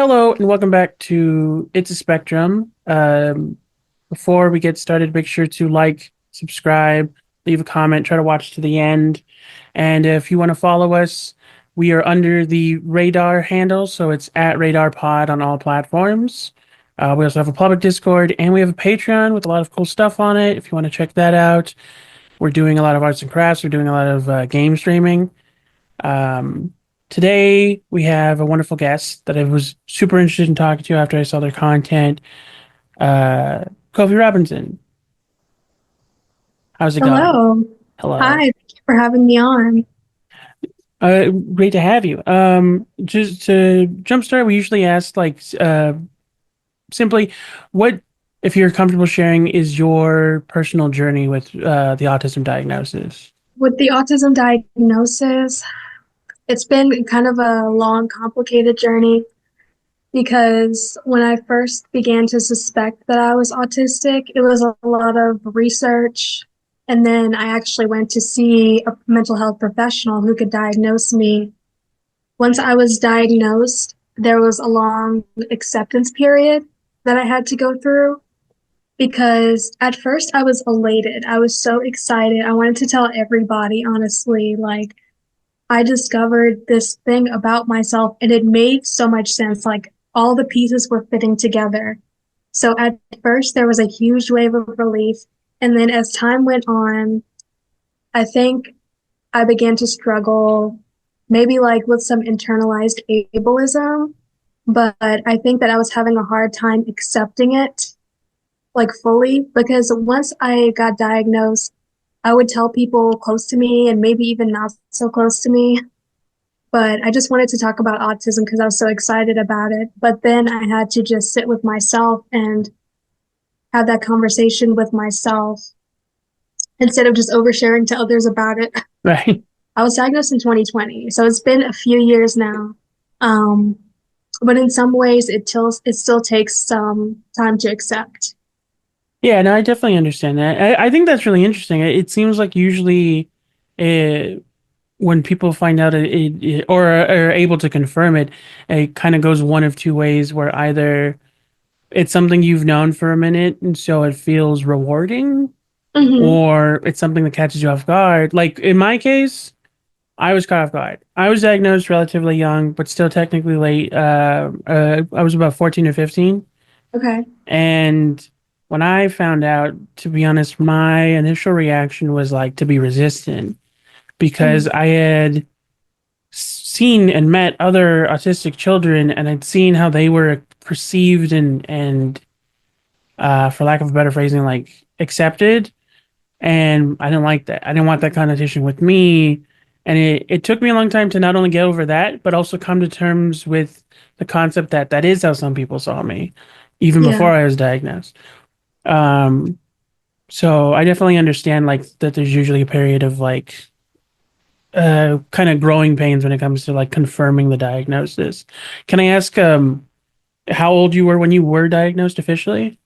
Hello and welcome back to It's a Spectrum. Before we get started, make sure to like, subscribe, leave a comment, try to watch to the end. And if you want to follow us, we are under the Radar handle, so it's at Radar Pod on all platforms. We also have a public Discord and we have a Patreon with a lot of cool stuff on it. If you want to check that out, we're doing a lot of arts and crafts. We're doing a lot of game streaming. Um, Today we have a wonderful guest that I was super interested in talking to after I saw their content. Uh, Kofi Robinson. How's it going? Hello. Hi, Hello. thank you for having me on. Great to have you. Just to jumpstart, we usually ask simply what, if you're comfortable sharing, is your personal journey with the autism diagnosis? With the autism diagnosis, it's been kind of a long, complicated journey because when I first began to suspect that I was autistic, it was a lot of research. And then I actually went to see a mental health professional who could diagnose me. Once I was diagnosed, there was a long acceptance period that I had to go through. Because at first I was elated. I was so excited. I wanted to tell everybody, honestly, like I discovered this thing about myself and it made so much sense. Like all the pieces were fitting together. So at first there was a huge wave of relief. And then as time went on, I think I began to struggle maybe like with some internalized ableism, but I think that I was having a hard time accepting it like fully because once I got diagnosed, I would tell people close to me and maybe even not so close to me. But I just wanted to talk about autism because I was so excited about it. But then I had to just sit with myself and have that conversation with myself instead of just oversharing to others about it. Right. I was diagnosed in 2020, so it's been a few years now. Um, but in some ways, it still takes some time to accept. Yeah, no, I definitely understand that. I think that's really interesting. It seems like usually uh, when people find out or are able to confirm it, it kind of goes one of two ways where either it's something you've known for a minute and so it feels rewarding, Hmm. or it's something that catches you off guard. Like in my case, I was caught off guard. I was diagnosed relatively young, but still technically late. I was about 14 or 15. Okay. And when I found out, to be honest, my initial reaction was like to be resistant because Mhm. I had seen and met other autistic children and I'd seen how they were perceived and for lack of a better phrasing, like accepted. And I didn't like that. I didn't want that connotation with me. And it took me a long time to not only get over that, but also come to terms with the concept that that is how some people saw me, even Yeah. before I was diagnosed. Um, so I definitely understand like that there's usually a period of like kind of growing pains when it comes to like confirming the diagnosis. Can I ask how old you were when you were diagnosed officially?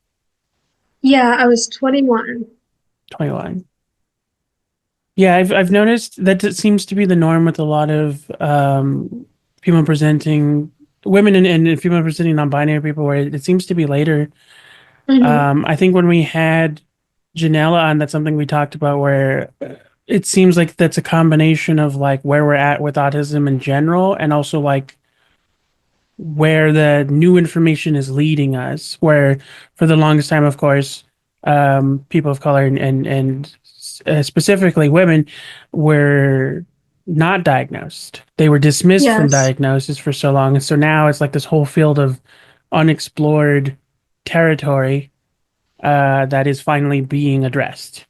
Yeah, I was 21. 21. Yeah, I've noticed that it seems to be the norm with a lot of female presenting women and female presenting non-binary people where it seems to be later. Hmm. I think when we had Janela on, that's something we talked about where it seems like that's a combination of like where we're at with autism in general and also like where the new information is leading us. Where for the longest time, of course, people of color and specifically women were not diagnosed. They were dismissed from Yes, diagnosis for so long, and so now it's like this whole field of unexplored territory that is finally being addressed.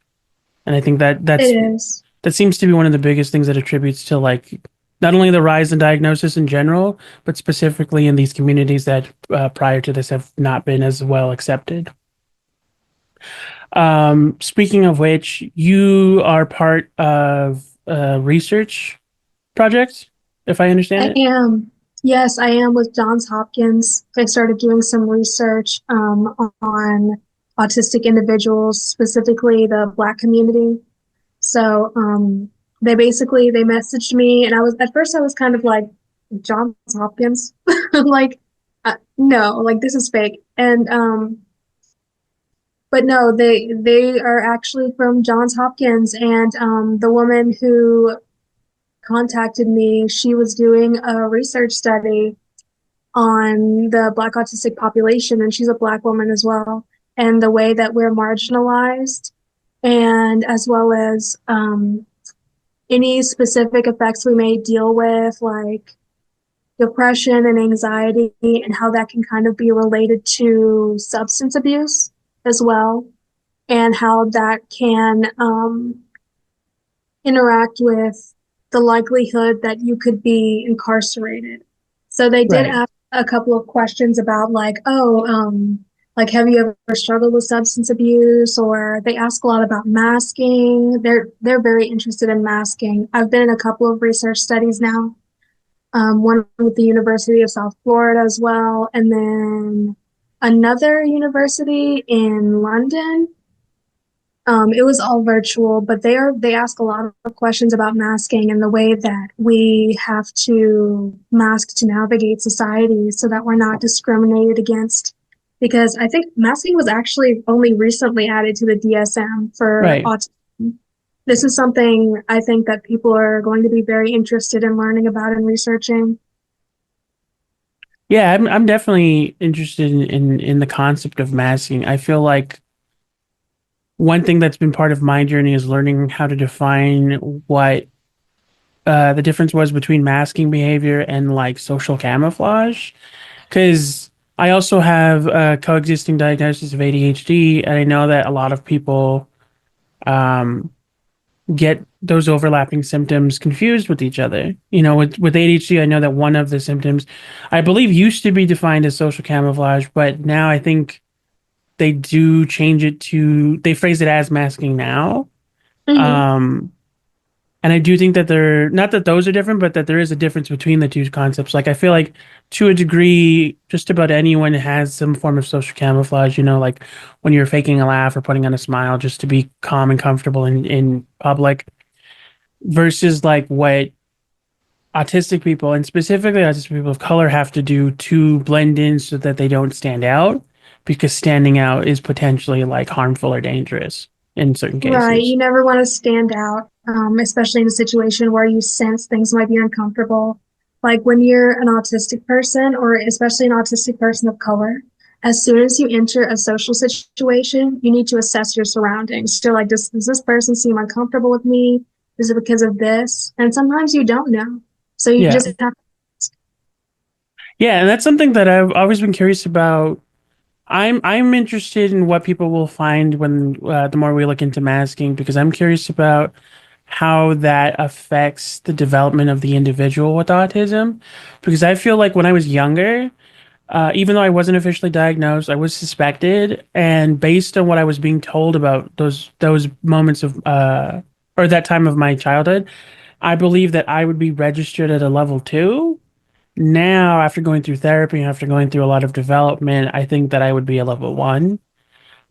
And I think that it that's is. that seems to be one of the biggest things that attributes to like not only the rise in diagnosis in general, but specifically in these communities that prior to this have not been as well accepted. Speaking of which, you are part of a research project, if I understand I it. am. Yes, I am with Johns Hopkins. I started doing some research on autistic individuals, specifically the Black community. So they messaged me, and I was at first I was kind of like Johns Hopkins, like No, like this is fake. And but no, they are actually from Johns Hopkins, and the woman who contacted me, she was doing a research study on the Black autistic population, and she's a Black woman as well, and the way that we're marginalized, and as well as any specific effects we may deal with, like depression and anxiety, and how that can kind of be related to substance abuse as well, and how that can interact with the likelihood that you could be incarcerated. So they did Right. ask a couple of questions about like have you ever struggled with substance abuse? Or they ask a lot about masking. They're very interested in masking. I've been in a couple of research studies now, one with the University of South Florida as well, and then another university in London. It was all virtual, but they ask a lot of questions about masking and the way that we have to mask to navigate society so that we're not discriminated against. Because I think masking was actually only recently added to the DSM for Right. autism. This is something I think that people are going to be very interested in learning about and researching. Yeah, I'm definitely interested in the concept of masking. I feel like one thing that's been part of my journey is learning how to define what the difference was between masking behavior and like social camouflage. Because I also have a coexisting diagnosis of ADHD, and I know that a lot of people um, get those overlapping symptoms confused with each other. You know, with ADHD, I know that one of the symptoms, I believe, used to be defined as social camouflage, but now I think they do change it to, they phrase it as masking now. Mm-hmm. Um, and I do think that they're not that those are different, but that there is a difference between the two concepts. Like I feel like to a degree, just about anyone has some form of social camouflage, you know, like when you're faking a laugh or putting on a smile just to be calm and comfortable in public versus like what autistic people and specifically autistic people of color have to do to blend in so that they don't stand out because standing out is potentially like harmful or dangerous in certain Right. cases. You never want to stand out, especially in a situation where you sense things might be uncomfortable. Like when you're an autistic person, or especially an autistic person of color, as soon as you enter a social situation, you need to assess your surroundings. So, like, does this person seem uncomfortable with me? Is it because of this? And sometimes you don't know. So you Yeah. just have, Yeah, and that's something that I've always been curious about. I'm interested in what people will find when the more we look into masking because I'm curious about how that affects the development of the individual with autism because I feel like when I was younger, even though I wasn't officially diagnosed, I was suspected, and based on what I was being told about those moments of or that time of my childhood, I believe that I would be registered at a level two. Now, after going through therapy, after going through a lot of development, I think that I would be a level one.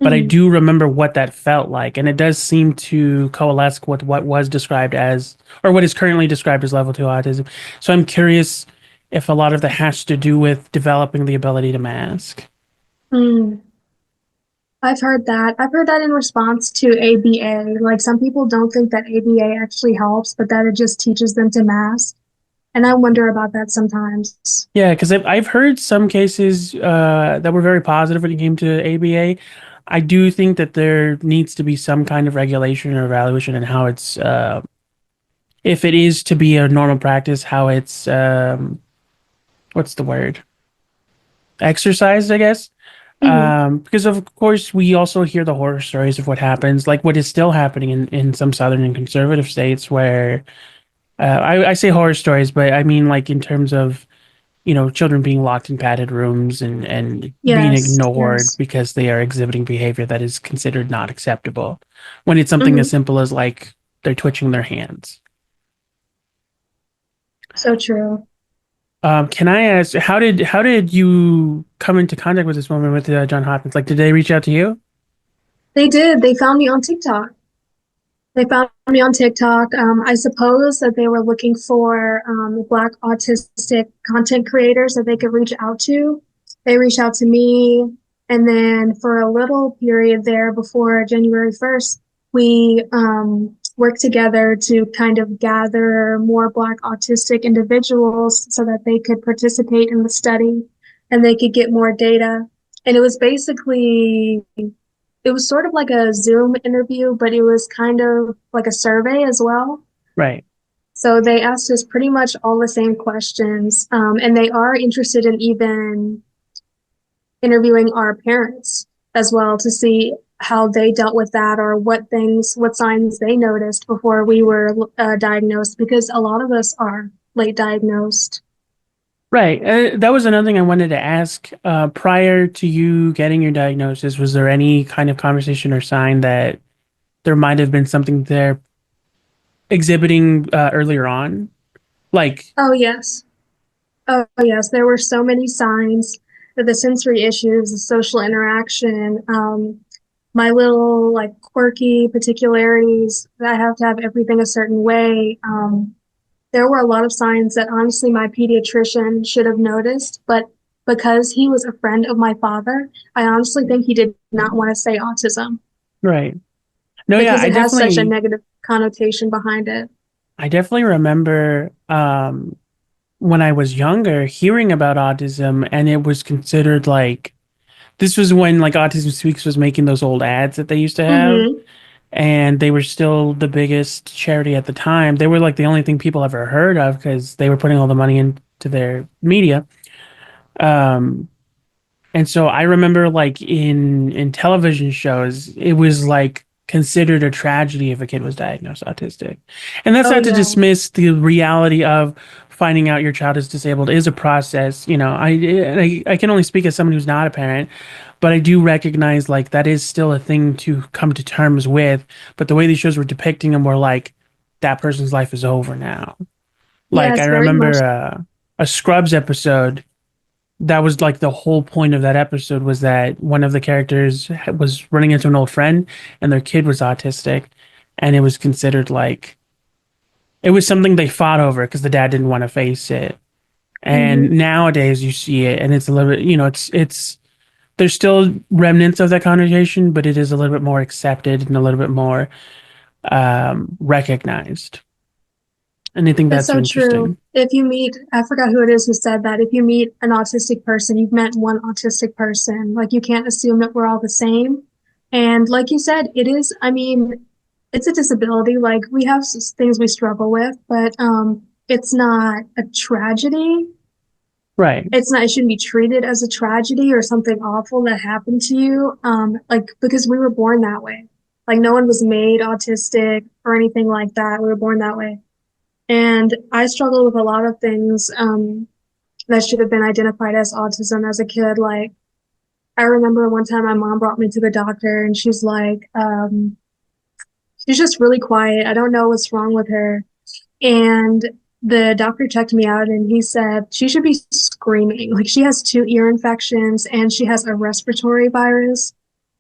But I mhm. do remember what that felt like, and it does seem to coalesce with what was described as, or what is currently described as level two autism. So I'm curious if a lot of that has to do with developing the ability to mask. Mm. I've heard that. I've heard that in response to ABA. Like some people don't think that ABA actually helps, but that it just teaches them to mask. And I wonder about that sometimes. Yeah, because I've heard some cases that were very positive when it came to ABA. I do think that there needs to be some kind of regulation or evaluation in how it's if it is to be a normal practice, how it's what's the word? Exercised, I guess. Hmm. Because of course we also hear the horror stories of what happens, like what is still happening in some southern and conservative states where I say horror stories, but I mean like in terms of, you know, children being locked in padded rooms and being Yes, ignored yes. because they are exhibiting behavior that is considered not acceptable when it's something as Hmm. simple as like they're twitching their hands. So true. Can I ask, how did you come into contact with this woman with John Hopkins? Like, did they reach out to you? They did. They found me on TikTok. They found me on TikTok. I suppose that they were looking for Black autistic content creators that they could reach out to. They reached out to me, and then for a little period there before January 1st, we worked together to kind of gather more Black autistic individuals so that they could participate in the study and they could get more data. And it was basically, it was sort of like a Zoom interview, but it was kind of like a survey as well. Right. So they asked us pretty much all the same questions, and they are interested in even interviewing our parents as well to see how they dealt with that or what things, what signs they noticed before we were diagnosed, because a lot of us are late diagnosed. Right. That was another thing I wanted to ask. Prior to you getting your diagnosis, was there any kind of conversation or sign that there might have been something there exhibiting earlier on? Like, Oh, yes. Oh, yes. There were so many signs that the sensory issues, the social interaction, my little like quirky particularities that I have to have everything a certain way. There were a lot of signs that honestly my pediatrician should have noticed, but because he was a friend of my father, I honestly think he did not want to say autism right. No, yeah, because it has such a negative connotation behind it. I definitely remember when I was younger hearing about autism, and it was considered like this was when like Autism Speaks was making those old ads that they used to have, Mm-hmm. and they were still the biggest charity at the time. They were like the only thing people ever heard of because they were putting all the money into their media. Um, And so I remember like in television shows, it was like considered a tragedy if a kid was diagnosed autistic. And that's Oh, not to yeah. dismiss the reality of finding out your child is disabled is a process. I can only speak as someone who's not a parent, but I do recognize like that is still a thing to come to terms with. But the way these shows were depicting them were like that person's life is over now. Like I Yes, very remember much. a Scrubs episode that was like the whole point of that episode was that one of the characters was running into an old friend and their kid was autistic, and it was considered like it was something they fought over because the dad didn't want to face it. And Mm-hmm. nowadays you see it and it's a little bit, it's there's still remnants of that conversation, but it is a little bit more accepted and a little bit more recognized. And I think It's that's so true. interesting. If you meet, I forgot who it is who said that. If you meet an autistic person, you've met one autistic person. Like you can't assume that we're all the same. And like you said, it is, I mean, it's a disability. Like we have things we struggle with, but it's not a tragedy. Right. It's not, it shouldn't be treated as a tragedy or something awful that happened to you. Like because we were born that way. Like no one was made autistic or anything like that. We were born that way. And I struggled with a lot of things that should have been identified as autism as a kid. Like, I remember one time my mom brought me to the doctor and she's like, she's just really quiet. I don't know what's wrong with her. And the doctor checked me out and he said she should be screaming. Like, she has two ear infections and she has a respiratory virus.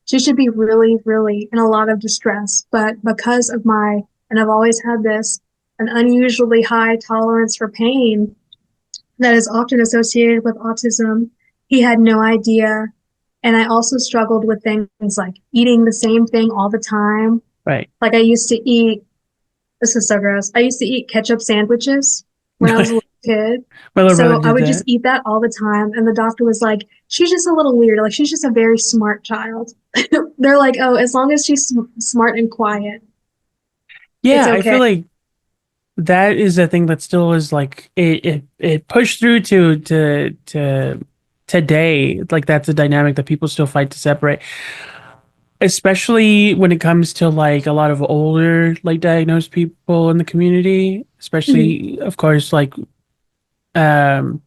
She should be really, really in a lot of distress. But because of and I've always had this, an unusually high tolerance for pain that is often associated with autism, he had no idea. And I also struggled with things like eating the same thing all the time. Right. Like I used to eat, this is so gross. I used to eat ketchup sandwiches when I was a little kid. My little brother So I did would just that. eat that all the time. And the doctor was like, she's just a little weird. Like she's just a very smart child. They're like, oh, as long as she's smart and quiet, it's Yeah, I feel okay. like that is a thing that still is like it pushed through to today. Like that's a dynamic that people still fight to separate, especially when it comes to like a lot of older like diagnosed people in the community, Mhm. especially of course like um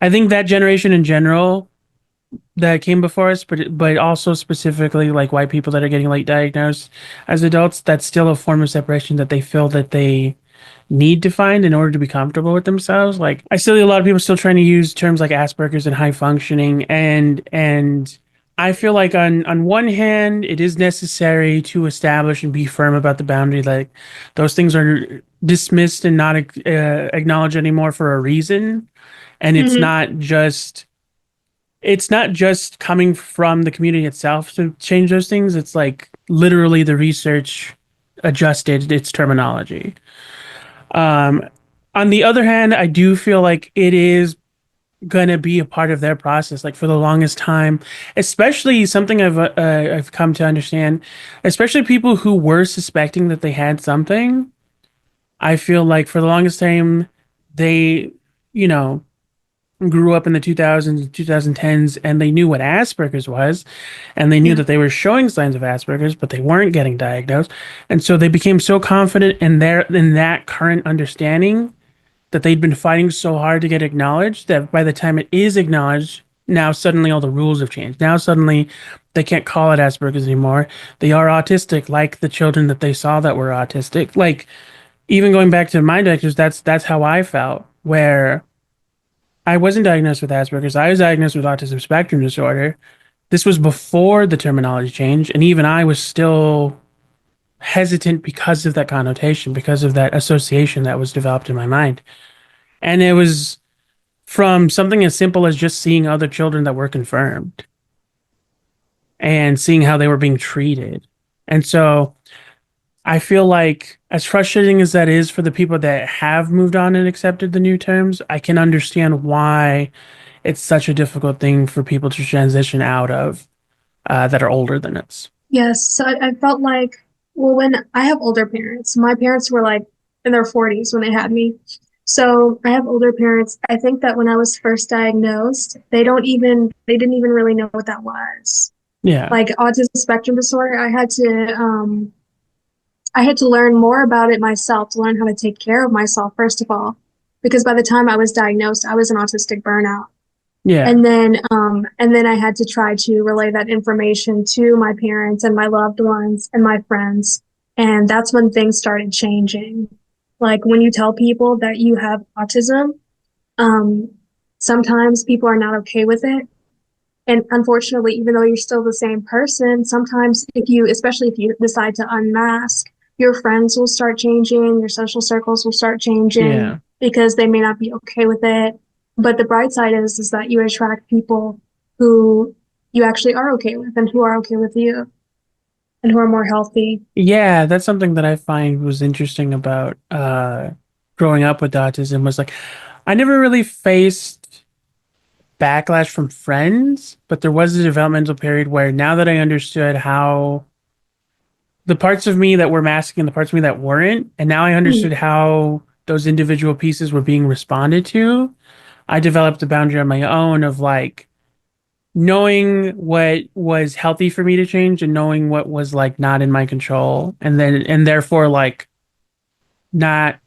I think that generation in general that came before us, but also specifically like white people that are getting late diagnosed as adults, that's still a form of separation that they feel that they need to find in order to be comfortable with themselves. Like I still see a lot of people still trying to use terms like Asperger's and high functioning, and I feel like on one hand it is necessary to establish and be firm about the boundary, like those things are dismissed and not acknowledged anymore for a reason, and it's Mhm. not just it's not just coming from the community itself to change those things. It's like literally the research adjusted its terminology. Um, on the other hand, I do feel like it is going to be a part of their process. Like for the longest time, especially something I've come to understand, especially people who were suspecting that they had something. I feel like for the longest time, they, you know, grew up in the 2000s, 2010s, and they knew what Asperger's was, and they knew Yeah. that they were showing signs of Asperger's, but they weren't getting diagnosed. And so they became so confident in that current understanding that they'd been fighting so hard to get acknowledged that by the time it is acknowledged, now suddenly all the rules have changed. Now suddenly they can't call it Asperger's anymore. They are autistic, like the children that they saw that were autistic. Like even going back to my diagnosis, that's how I felt, where I wasn't diagnosed with Asperger's. I was diagnosed with autism spectrum disorder. This was before the terminology changed, and even I was still hesitant because of that connotation, because of that association that was developed in my mind. And it was from something as simple as just seeing other children that were confirmed and seeing how they were being treated. And so I feel like, as frustrating as that is for the people that have moved on and accepted the new terms, I can understand why it's such a difficult thing for people to transition out of that are older than us. Yes, so I felt like, well, when I have older parents, my parents were like in their 40s when they had me. So I have older parents. I think that when I was first diagnosed, they didn't even really know what that was. Yeah. Like autism spectrum disorder, I had to learn more about it myself to learn how to take care of myself, first of all, because by the time I was diagnosed, I was an autistic burnout. Yeah. And then I had to try to relay that information to my parents and my loved ones and my friends. And that's when things started changing. Like when you tell people that you have autism, um, sometimes people are not okay with it. And unfortunately, even though you're still the same person, sometimes especially if you decide to unmask, your friends will start changing, your social circles will start changing Yeah. because they may not be okay with it. But the bright side is that you attract people who you actually are okay with and who are okay with you and who are more healthy. Yeah, that's something that I find was interesting about growing up with autism was like I never really faced backlash from friends, but there was a developmental period where now that I understood how the parts of me that were masking and the parts of me that weren't, and now I understood Mhm. how those individual pieces were being responded to, I developed a boundary on my own of like knowing what was healthy for me to change and knowing what was like not in my control and therefore like not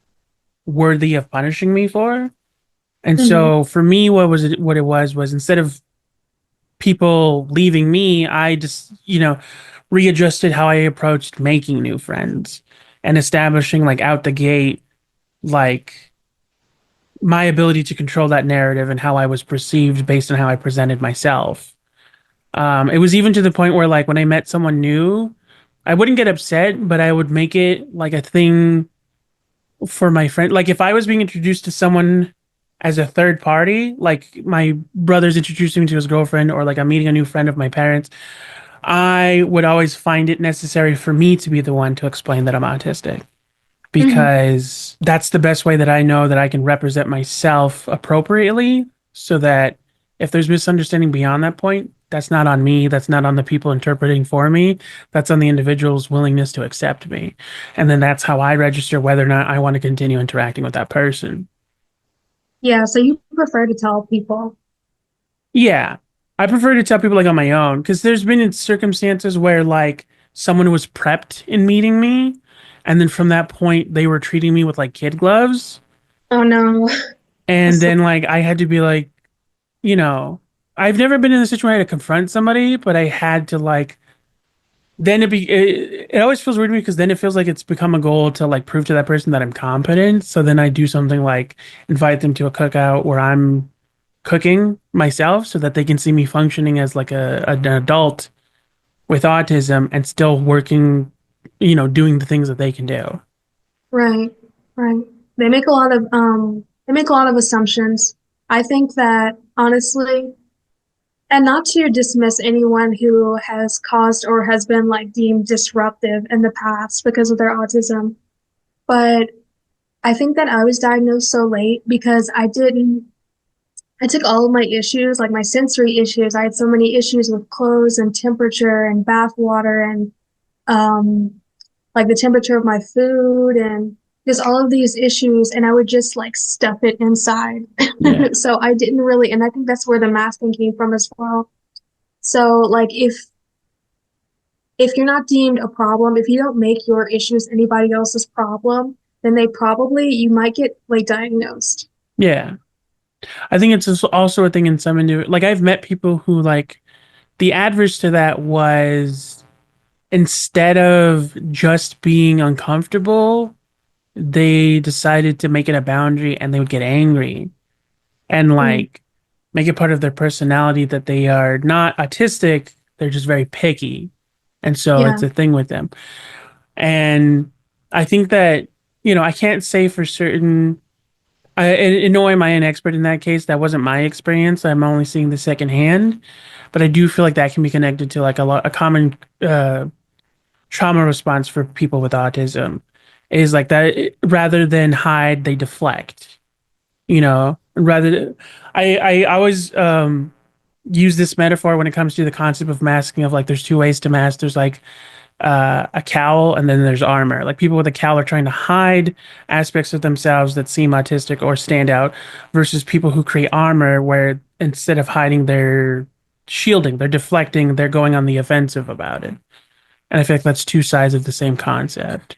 worthy of punishing me for. And Mhm. so for me, what it was instead of people leaving me, I just, readjusted how I approached making new friends and establishing like out the gate, like my ability to control that narrative and how I was perceived based on how I presented myself. It was even to the point where like when I met someone new, I wouldn't get upset, but I would make it like a thing for my friend. Like if I was being introduced to someone as a third party, like my brother's introducing me to his girlfriend, or like I'm meeting a new friend of my parents, I would always find it necessary for me to be the one to explain that I'm autistic Mhm. because that's the best way that I know that I can represent myself appropriately so that if there's misunderstanding beyond that point, that's not on me. That's not on the people interpreting for me. That's on the individual's willingness to accept me. And then that's how I register whether or not I want to continue interacting with that person. Yeah, so you prefer to tell people. Yeah. I prefer to tell people like on my own because there's been circumstances where like someone was prepped in meeting me. And then from that point, they were treating me with like kid gloves. Oh no. And That's then like I had to be like, you know, I've never been in a situation where I had to confront somebody, but I had to like it always feels weird to me because then it feels like it's become a goal to like prove to that person that I'm competent. So then I do something like invite them to a cookout where I'm cooking myself so that they can see me functioning as like an adult with autism and still working, doing the things that they can do. right, right. They make a lot of assumptions. I think that honestly, And not to dismiss anyone who has caused or has been like deemed disruptive in the past because of their autism, but I think that I was diagnosed so late because I took all of my issues, like my sensory issues. I had so many issues with clothes and temperature and bath water and um, like the temperature of my food and just all of these issues. And I would just like stuff it inside. Yeah. So I didn't really, and I think that's where the masking came from as well. So like if you're not deemed a problem, if you don't make your issues anybody else's problem, then they probably you might get late diagnosed. Yeah. I think it's also a thing in some like I've met people who like the adverse to that was instead of just being uncomfortable, they decided to make it a boundary and they would get angry and Mm, like make it part of their personality that they are not autistic, they're just very picky. And so it's yeah, a thing with them. And I think that, I can't say for certain. In no way am I an expert in that case. That wasn't my experience. I'm only seeing the second hand, but I do feel like that can be connected to like a common trauma response for people with autism is like that rather than hide, they deflect. Rather, I always use this metaphor when it comes to the concept of masking of like there's two ways to mask. There's like a cowl and then there's armor. Like people with a cowl are trying to hide aspects of themselves that seem autistic or stand out versus people who create armor where instead of hiding, they're shielding, they're deflecting, they're going on the offensive about it. And I feel like that's two sides of the same concept.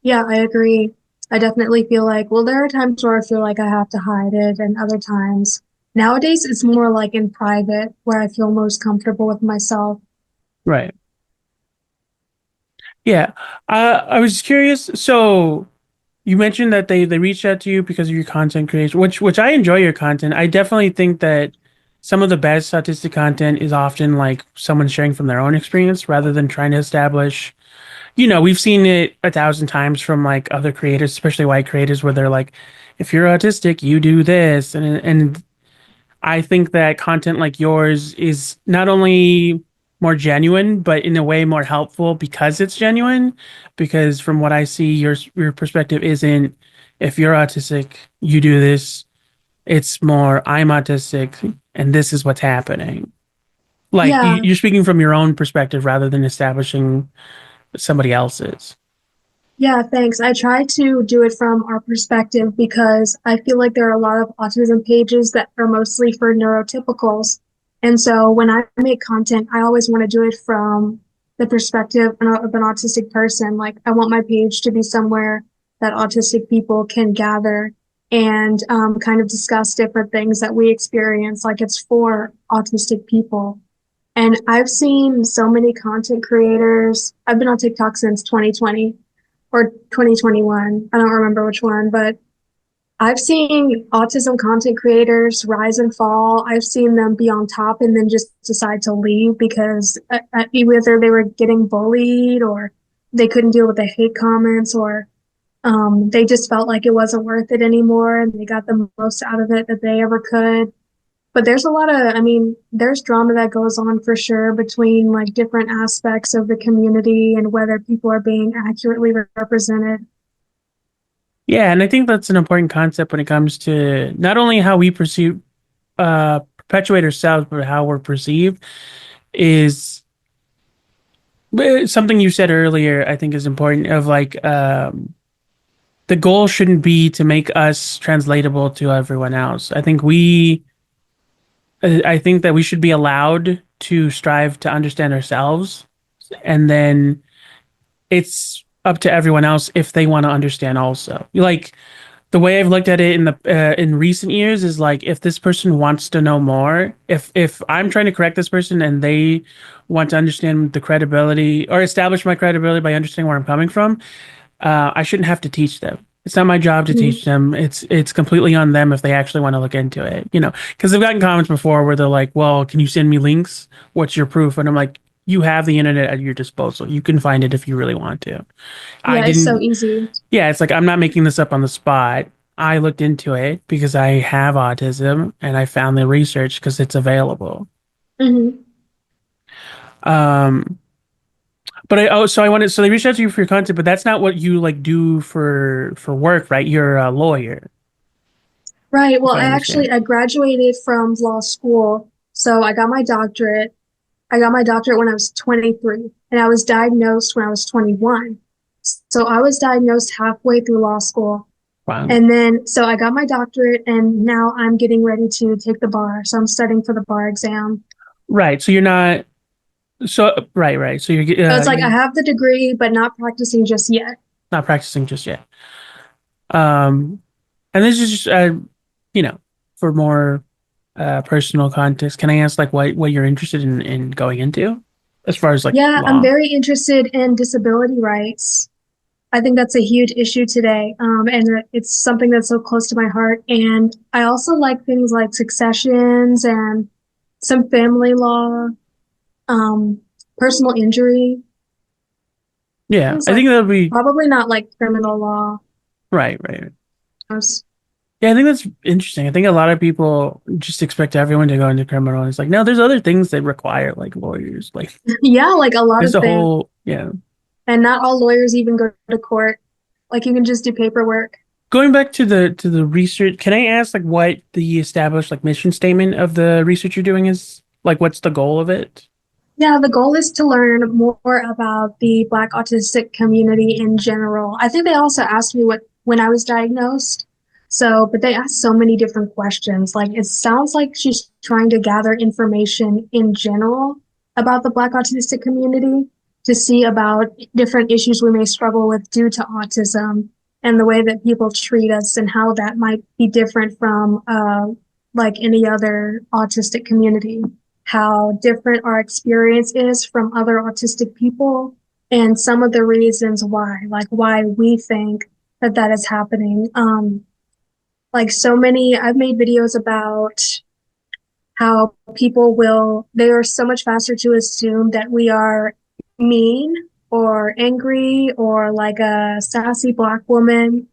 yeah, I agree. I definitely feel like, well, there are times where I feel like I have to hide it, and other times nowadays it's more like in private where I feel most comfortable with myself. Right. Yeah. I was curious. So you mentioned that they reached out to you because of your content creation, which I enjoy your content. I definitely think that some of the best autistic content is often like someone sharing from their own experience rather than trying to establish, we've seen it a thousand times from like other creators, especially white creators, where they're like, if you're autistic, you do this. And I think that content like yours is not only more genuine, but in a way more helpful because it's genuine. Because from what I see, your perspective isn't if you're autistic, you do this. It's more I'm autistic and this is what's happening. Like Yeah, you're speaking from your own perspective rather than establishing somebody else's. yeah, thanks. I try to do it from our perspective because I feel like there are a lot of autism pages that are mostly for neurotypicals. And so when I make content, I always want to do it from the perspective of an autistic person. Like, I want my page to be somewhere that autistic people can gather and kind of discuss different things that we experience. Like, it's for autistic people. And I've seen so many content creators. I've been on TikTok since 2020 or 2021. I don't remember which one, but I've seen autism content creators rise and fall. I've seen them be on top and then just decide to leave because either they were getting bullied or they couldn't deal with the hate comments or they just felt like it wasn't worth it anymore and they got the most out of it that they ever could. But there's a lot of, I mean, there's drama that goes on for sure between like different aspects of the community and whether people are being accurately represented. Yeah, and I think that's an important concept when it comes to not only how we perceive perpetuate ourselves, but how we're perceived is something you said earlier, I think is important of like the goal shouldn't be to make us translatable to everyone else. I think that we should be allowed to strive to understand ourselves, and then it's up to everyone else if they want to understand also. Like the way I've looked at it in recent years is like if this person wants to know more, if I'm trying to correct this person and they want to understand the credibility or establish my credibility by understanding where I'm coming from, I shouldn't have to teach them. It's not my job to Mm. teach them. It's completely on them if they actually want to look into it, because I've gotten comments before where they're like, "Well, can you send me links? What's your proof?" And I'm like, "You have the internet at your disposal. You can find it if you really want to." I Yeah, it's so didn't. easy. Yeah, it's like I'm not making this up on the spot. I looked into it because I have autism and I found the research because it's available. Hmm. Um, but so I wanted, so they reached out to you for your content, but that's not what you like do for work, right? You're a lawyer, Right. if Well, I understand. I graduated from law school, so I got my doctorate. I got my doctorate when I was 23, and I was diagnosed when I was 21. So I was diagnosed halfway through law school. Wow. And then, so I got my doctorate, and now I'm getting ready to take the bar. So I'm studying for the bar exam. Right. So you're not, so, right, right. So So it's like I you're have the degree, but not practicing just yet. not practicing just yet. Um, and this is just, you know, for more personal context, can I ask like what you're interested in going into as far as like Yeah, I'm law? very interested in disability rights. I think that's a huge issue today. And it's something that's so close to my heart. And I also like things like successions and some family law, um, personal injury, Yeah, things I like think that'll that. be Probably not like criminal law. right, right. Yeah, I think that's interesting. I think a lot of people just expect everyone to go into criminal. And it's like, no, there's other things that require like lawyers. Like Yeah, like a lot there's of a things. whole, yeah. And not all lawyers even go to court. Like you can just do paperwork. Going back to the research, can I ask like what the established like mission statement of the research you're doing is? Like what's the goal of it? Yeah, the goal is to learn more about the Black autistic community in general. I think they also asked me what when I was diagnosed. So, but they asked so many different questions. Like it sounds like she's trying to gather information in general about the Black autistic community to see about different issues we may struggle with due to autism and the way that people treat us and how that might be different from like any other autistic community, how different our experience is from other autistic people, and some of the reasons why, like why we think that that is happening. Like so many, I've made videos about how people will, they are so much faster to assume that we are mean or angry or like a sassy Black woman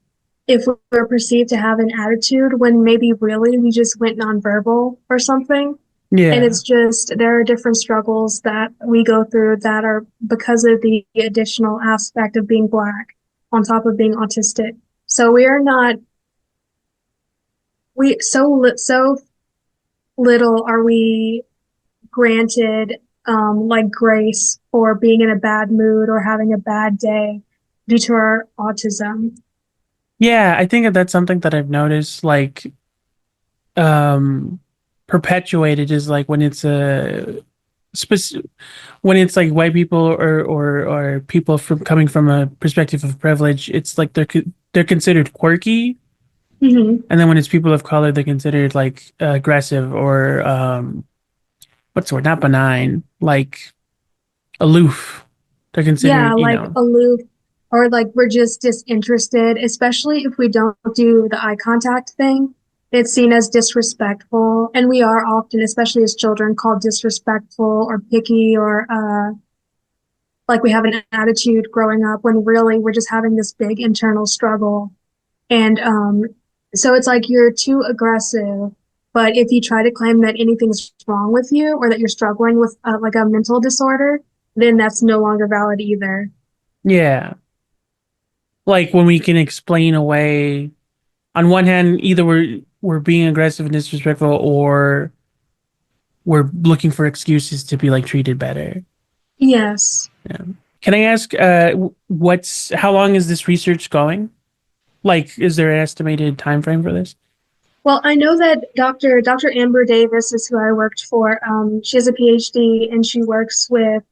if we're perceived to have an attitude when maybe really we just went nonverbal or something. And Yeah. it's just, there are different struggles that we go through that are because of the additional aspect of being Black on top of being autistic. So we are not, so little are we granted like grace for being in a bad mood or having a bad day due to our autism. Yeah, I think that that's something that I've noticed like um perpetuated is like when it's a specific when it's like white people or people from coming from a perspective of privilege, it's like they're considered quirky, Mm-hmm. and then when it's people of color, they're considered like aggressive or what's the word? Not benign, like aloof. They're Yeah, considered, you like know. aloof or like we're just disinterested, especially if we don't do the eye contact thing. It's seen as disrespectful, and we are often, especially as children, called disrespectful or picky or like we have an attitude growing up when really we're just having this big internal struggle. And so it's like you're too aggressive. But if you try to claim that anything's wrong with you or that you're struggling with like a mental disorder, then that's no longer valid either. Yeah. Like when we can explain away on one hand, either we're being aggressive and disrespectful or we're looking for excuses to be like treated better. Yes. Yeah. Can I ask, what's how long is this research going? Like, is there an estimated time frame for this? Well, I know that Dr. Amber Davis is who I worked for. She has a PhD and she works with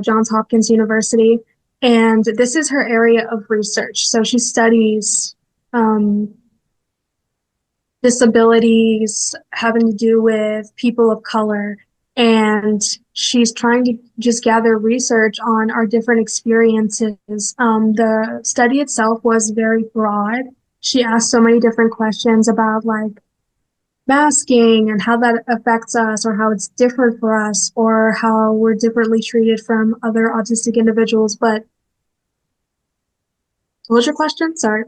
Johns Hopkins University, and this is her area of research. So she studies um, disabilities having to do with people of color. And she's trying to just gather research on our different experiences. The study itself was very broad. She asked so many different questions about like masking and how that affects us or how it's different for us or how we're differently treated from other autistic individuals. But what was your question? Sorry.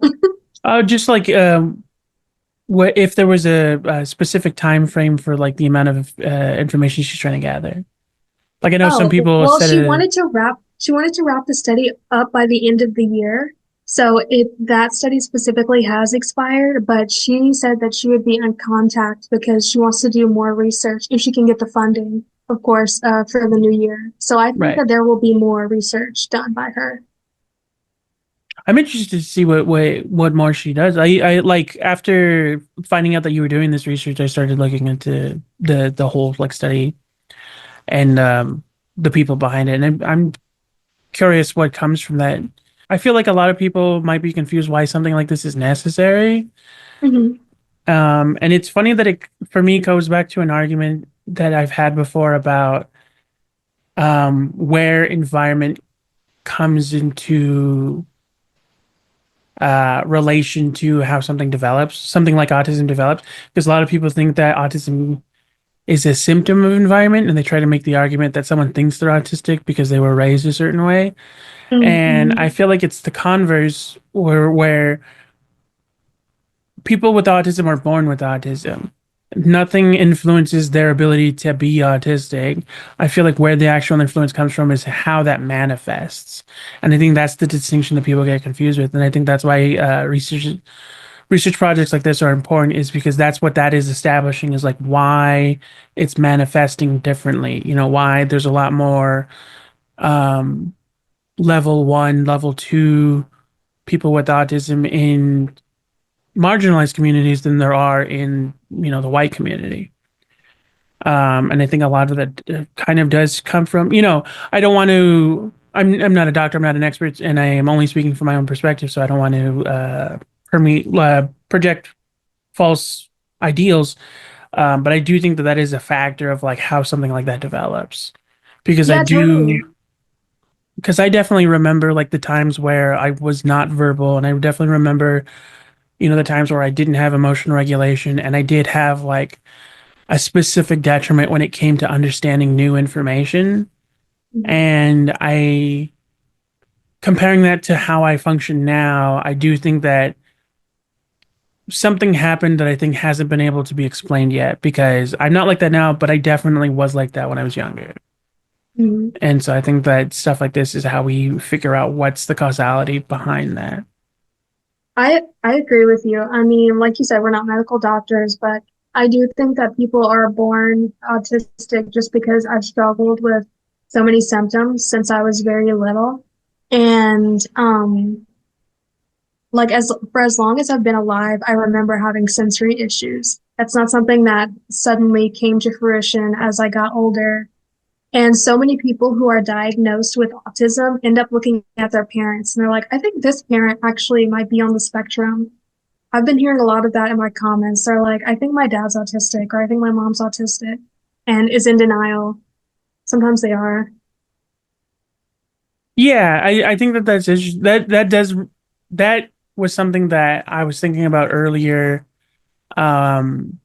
Just like, what if there was a specific time frame for like the amount of information she's trying to gather? Like I know some Oh, people well, said it. she wanted to wrap the study up by the end of the year. So that study specifically has expired, but she said that she would be in contact because she wants to do more research if she can get the funding, of course, for the new year. So I think Right. that there will be more research done by her. I'm interested to see what more she does. I like after finding out that you were doing this research, I started looking into the whole like study and the people behind it, and I'm curious what comes from that. I feel like a lot of people might be confused why something like this is necessary. Hmm. And it's funny that it for me goes back to an argument that I've had before about where environment comes into relation to how something develops, something like autism develops, because a lot of people think that autism is a symptom of environment, and they try to make the argument that someone thinks they're autistic because they were raised a certain way. And I Hmm. feel like it's the converse, where people with autism are born with autism. Nothing influences their ability to be autistic. I feel like where the actual influence comes from is how that manifests. And I think that's the distinction that people get confused with. And I think that's why research projects like this are important, is because that's what that is establishing, is like why it's manifesting differently. You know, why there's a lot more um, level one, level two people with autism in marginalized communities than there are in, you know, the white community. And I think a lot of that kind of does come from, you know, I don't want to, I'm not a doctor, I'm not an expert, and I am only speaking from my own perspective. So I don't want to project false ideals. But I do think that that is a factor of like how something like that develops. Because I Yeah, do, totally. because I definitely remember like the times where I was not verbal, and I definitely remember, you know, the times where I didn't have emotional regulation, and I did have like a specific detriment when it came to understanding new information. Mhm. And I, comparing that to how I function now, I do think that something happened that I think hasn't been able to be explained yet, because I'm not like that now, but I definitely was like that when I was younger. Mhm. And so I think that stuff like this is how we figure out what's the causality behind that. I agree with you. I mean, like you said, we're not medical doctors, but I do think that people are born autistic just because I've struggled with so many symptoms since I was very little. And like as for as long as I've been alive, I remember having sensory issues. That's not something that suddenly came to fruition as I got older. And so many people who are diagnosed with autism end up looking at their parents and they're like, I think this parent actually might be on the spectrum. I've been hearing a lot of that in my comments. They're like, I think my dad's autistic or I think my mom's autistic and is in denial. Sometimes they are. Yeah, I think that that does, that was something that I was thinking about earlier. Um,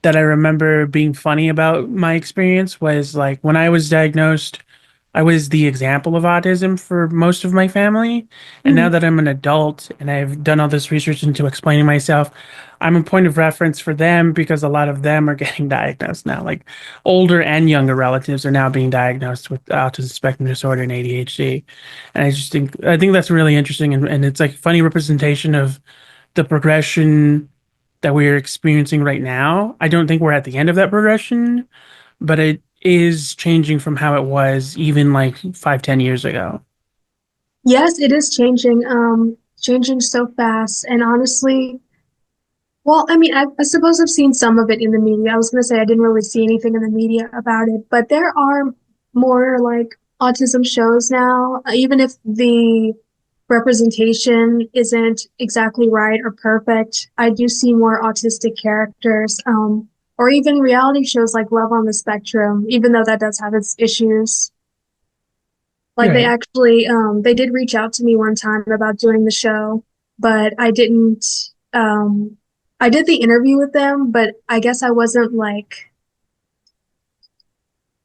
that I remember being funny about my experience was like when I was diagnosed, I was the example of autism for most of my family. And now Mhm. that I'm an adult and I've done all this research into explaining myself, I'm a point of reference for them because a lot of them are getting diagnosed now. Like older and younger relatives are now being diagnosed with autism spectrum disorder and ADHD. And I think that's really interesting, and it's like funny representation of the progression that we're experiencing right now. I don't think we're at the end of that progression, but it is changing from how it was even like 5, 10 years ago. Yes, it is changing, changing so fast. And honestly, well, I mean, I suppose I've seen some of it in the media. I was going to say I didn't really see anything in the media about it, but there are more like autism shows now, even if the representation isn't exactly right or perfect. I do see more autistic characters, or even reality shows like Love on the Spectrum, even though that does have its issues. Like they Right. actually, they did reach out to me one time about doing the show, but I didn't. I did the interview with them, but I guess I wasn't like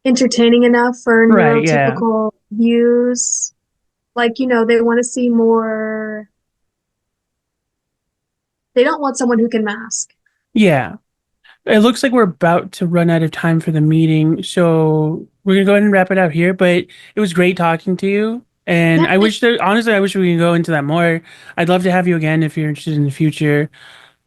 entertaining enough for Right. Yeah. neurotypical views. Like, they want to see more, they don't want someone who can mask. Yeah. It looks like we're about to run out of time for the meeting, so we're gonna go ahead and wrap it out here. But it was great talking to you, and Yeah, I wish that honestly, I wish we could go into that more. I'd love to have you again if you're interested in the future.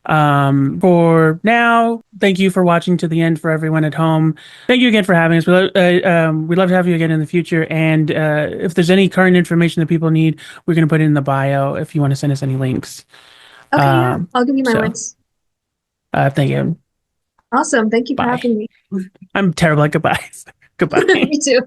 For now, thank you for watching to the end. For everyone at home, thank you again for having us. We'd love to have you again in the future. And if there's any current information that people need, we're gonna put it in the bio if you want to send us any links. okay, yeah, Um, I'll give you my so links. thank you. Awesome. Thank you for Bye. having me. I'm terrible at goodbyes. Goodbye. Me too.